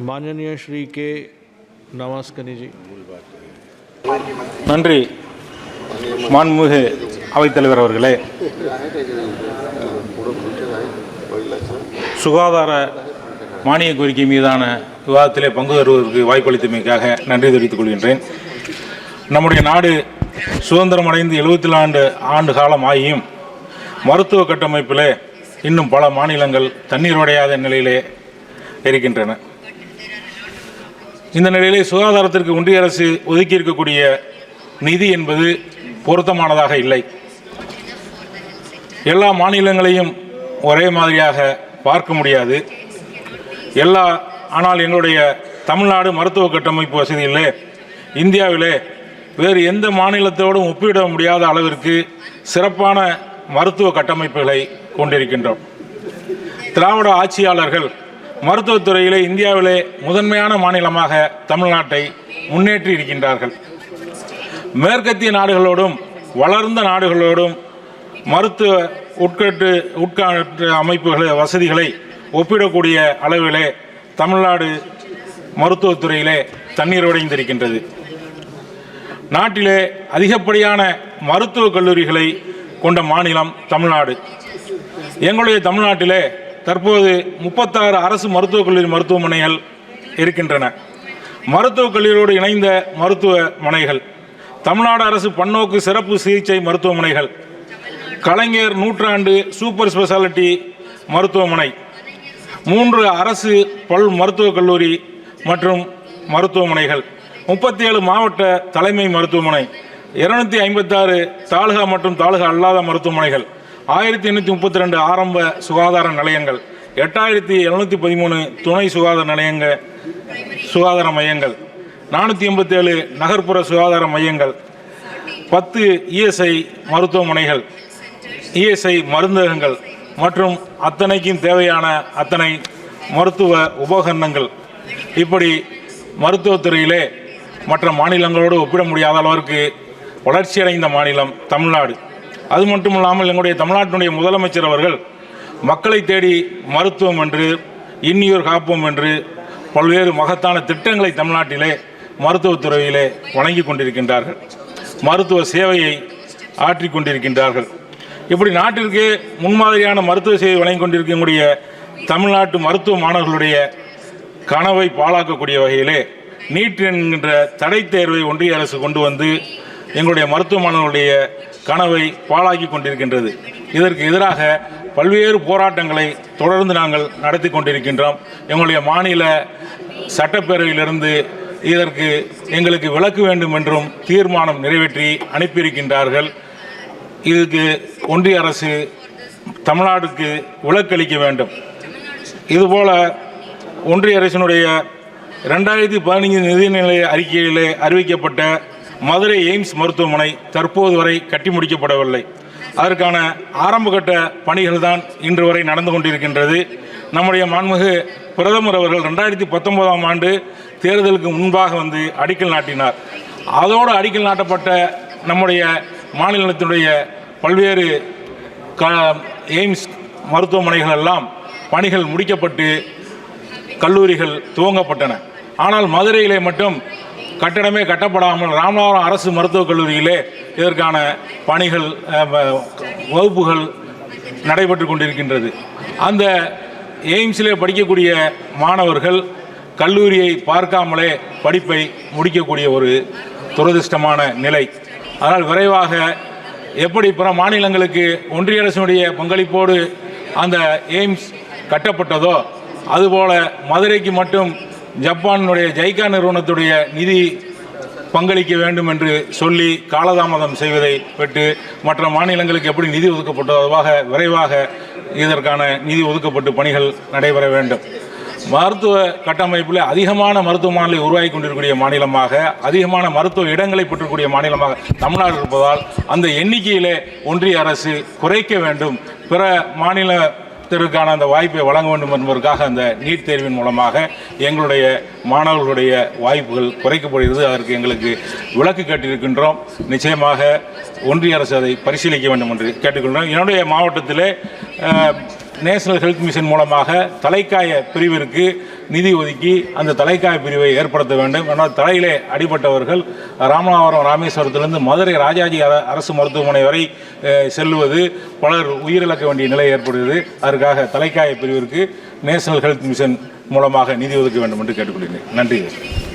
माननीय श्री के नवास्कनी जी। நன்றி மாண்புமிகு அவைத்தலைவர் அவர்களே. சுகாதார மானிய கோரிக்கை மீதான விவாதத்திலே பங்கு பெறுவதற்கு வாய்ப்பளித்தமைக்காக நன்றி தெரிவித்துக் கொள்கின்றேன். நம்முடைய நாடு சுதந்திரம் அடைந்து 74 ஆண்டு காலம் ஆகியும் மருத்துவ கட்டமைப்பில் இன்னும் பல மாநிலங்கள் தண்ணீர் உடையாத நிலையிலே இருக்கின்றன. இந்த நிலையிலே சுகாதாரத்திற்கு ஒன்றிய அரசு ஒதுக்கி இருக்கக்கூடிய நிதி என்பது பொருத்தமானதாக இல்லை. எல்லா மாநிலங்களையும் ஒரே மாதிரியாக பார்க்க முடியாது. ஆனால் எங்களுடைய தமிழ்நாடு மருத்துவ கட்டமைப்பு வசதியிலே இந்தியாவிலே வேறு எந்த மாநிலத்தோடும் ஒப்பிட முடியாத அளவிற்கு சிறப்பான மருத்துவ கட்டமைப்புகளை கொண்டிருக்கின்றோம். திராவிட ஆட்சியாளர்கள் மருத்துவத்துறையிலே இந்தியாவிலே முதன்மையான மாநிலமாக தமிழ்நாட்டை முன்னேற்றி இருக்கின்றார்கள். மேற்கத்திய நாடுகளோடும் வளர்ந்த நாடுகளோடும் மருத்துவ உட்கட்டு அமைப்புகளை வசதிகளை ஒப்பிடக்கூடிய அளவிலே தமிழ்நாடு மருத்துவத்துறையிலே தண்ணீர் உடைந்திருக்கின்றது. நாட்டிலே அதிகப்படியான மருத்துவக் கல்லூரிகளை கொண்ட மாநிலம் தமிழ்நாடு. எங்களுடைய தமிழ்நாட்டிலே தற்போது 36 அரசு மருத்துவக் கல்லூரி மருத்துவமனைகள் இருக்கின்றன. மருத்துவக் கல்லூரியோடு இணைந்த மருத்துவமனைகள், தமிழ்நாடு அரசு பன்னோக்கு சிறப்பு சிகிச்சை மருத்துவமனைகள், கலைஞர் நூற்றாண்டு சூப்பர் ஸ்பெஷாலிட்டி மருத்துவமனை, 3 அரசு பல் மருத்துவக் கல்லூரி மற்றும் மருத்துவமனைகள், 37 மாவட்ட தலைமை மருத்துவமனை, 256 தாலுகா மற்றும் தாலுகா அல்லாத மருத்துவமனைகள், 1832 ஆரம்ப சுகாதார நிலையங்கள், 8713 துணை சுகாதார மையங்கள், 487 நகர்ப்புற சுகாதார மையங்கள், 10 இஎஸ்ஐ மருத்துவமனைகள், இஎஸ்ஐ மருந்தகங்கள் மற்றும் அத்தனைக்கும் தேவையான அத்தனை மருத்துவ உபகரணங்கள். இப்படி மருத்துவத்துறையிலே மற்ற மாநிலங்களோடு ஒப்பிட முடியாத அளவிற்கு வளர்ச்சியடைந்த மாநிலம் தமிழ்நாடு. அது மட்டுமில்லாமல் எங்களுடைய தமிழ்நாட்டினுடைய முதலமைச்சர் அவர்கள் மக்களை தேடி மருத்துவம் என்று, இன்னியோர் காப்போம் என்று பல்வேறு மகத்தான திட்டங்களை தமிழ்நாட்டிலே மருத்துவத்துறையிலே வழங்கி கொண்டிருக்கின்றார்கள். மருத்துவ சேவையை ஆற்றி கொண்டிருக்கின்றார்கள். இப்படி நாட்டிற்கு முன்மாதிரியான மருத்துவ சேவை வழங்கி கொண்டிருக்கக்கூடிய தமிழ்நாட்டு மருத்துவ மாணவர்களுடைய கனவை பாழாக்கக்கூடிய வகையிலே நீட் என்கின்ற தடை தேர்வை ஒன்றிய அரசு கொண்டு வந்து எங்களுடைய மருத்துவ மாணவர்களுடைய கனவை பாழாக்கி கொண்டிருக்கின்றது. இதற்கு எதிராக பல்வேறு போராட்டங்களை தொடர்ந்து நாங்கள் நடத்தி கொண்டிருக்கின்றோம். எங்களுடைய மாநில சட்டப்பேரவையிலிருந்து இதற்கு எங்களுக்கு விலக்கு வேண்டும் என்றும் தீர்மானம் நிறைவேற்றி அனுப்பியிருக்கின்றார்கள். இதுக்கு ஒன்றிய அரசு தமிழ்நாடுக்கு விலக்களிக்க வேண்டும். இதுபோல ஒன்றிய அரசினுடைய 2015 நிதிநிலை அறிக்கையிலே அறிவிக்கப்பட்ட மதுரை எய்ம்ஸ் மருத்துவமனை தற்போது வரை கட்டி முடிக்கப்படவில்லை. அதற்கான ஆரம்பகட்ட பணிகள் தான் இன்று வரை நடந்து கொண்டிருக்கின்றது. நம்முடைய மாண்புமிகு பிரதமர் அவர்கள் 2019ஆம் ஆண்டு தேர்தலுக்கு முன்பாக வந்து அடிக்கல் நாட்டினார். அதோடு அடிக்கல் நாட்டப்பட்ட நம்முடைய மாநிலத்தினுடைய பல்வேறு எய்ம்ஸ் மருத்துவமனைகள் எல்லாம் பணிகள் முடிக்கப்பட்டு கல்லூரிகள் துவங்கப்பட்டன. ஆனால் மதுரையிலே மட்டும் கட்டடமே கட்டப்படாமல் ராமநாதபுரம் அரசு மருத்துவக் கல்லூரியிலே இதற்கான பணிகள் வகுப்புகள் நடைபெற்று கொண்டிருக்கின்றது. அந்த எய்ம்ஸிலே படிக்கக்கூடிய மாணவர்கள் கல்லூரியை பார்க்காமலே படிப்பை முடிக்கக்கூடிய ஒரு துரதிர்ஷ்டமான நிலை. அதனால் விரைவாக எப்படி பிற மாநிலங்களுக்கு ஒன்றிய அரசினுடைய பங்களிப்போடு அந்த எய்ம்ஸ் கட்டப்பட்டதோ அதுபோல மதுரைக்கு மட்டும் ஜப்பானுடைய ஜைகா நிறுவனத்துடைய நிதி பங்களிக்க வேண்டும் என்று சொல்லி காலதாமதம் செய்வதை விட்டு மற்ற மாநிலங்களுக்கு எப்படி நிதி ஒதுக்கப்பட்டதோ அதுவாக விரைவாக இதற்கான நிதி ஒதுக்கப்பட்டு பணிகள் நடைபெற வேண்டும். மருத்துவ கட்டமைப்பில் அதிகமான மருத்துவமனைகளை உருவாக்கி கொண்டிருக்கக்கூடிய மாநிலமாக, அதிகமான மருத்துவ இடங்களை பெற்றக்கூடிய மாநிலமாக தமிழ்நாடு இருப்பதால் அந்த எண்ணிக்கையிலே ஒன்றிய அரசு குறைக்க வேண்டும். பிற மாநிலத்திற்கான அந்த வாய்ப்பை வழங்க வேண்டும் என்பதற்காக அந்த நீட் தேர்வின் மூலமாக எங்களுடைய மாணவர்களுடைய வாய்ப்புகள் குறைக்கப்படுகிறது. அதற்கு எங்களுக்கு விலக்கு கேட்டிருக்கின்றோம். நிச்சயமாக ஒன்றிய அரசு அதை பரிசீலிக்க வேண்டும் என்று கேட்டுக்கொள்கிறோம். என்னுடைய மாவட்டத்திலே நேஷனல் ஹெல்த் மிஷன் மூலமாக தலைக்காய பிரிவிற்கு நிதி ஒதுக்கி அந்த தலைக்காய பிரிவை ஏற்படுத்த வேண்டும். ஆனால் தலையிலே அடிபட்டவர்கள் ராமநாதபுரம் ராமேஸ்வரத்திலிருந்து மதுரை ராஜாஜி அரசு மருத்துவமனை வரை செல்லுவது, பலர் உயிரிழக்க வேண்டிய நிலை ஏற்படுகிறது. அதற்காக தலைக்காய பிரிவிற்கு நேஷனல் ஹெல்த் மிஷன் மூலமாக நிதி ஒதுக்க வேண்டும் என்று கேட்டுக்கொள்கிறேன். நன்றி.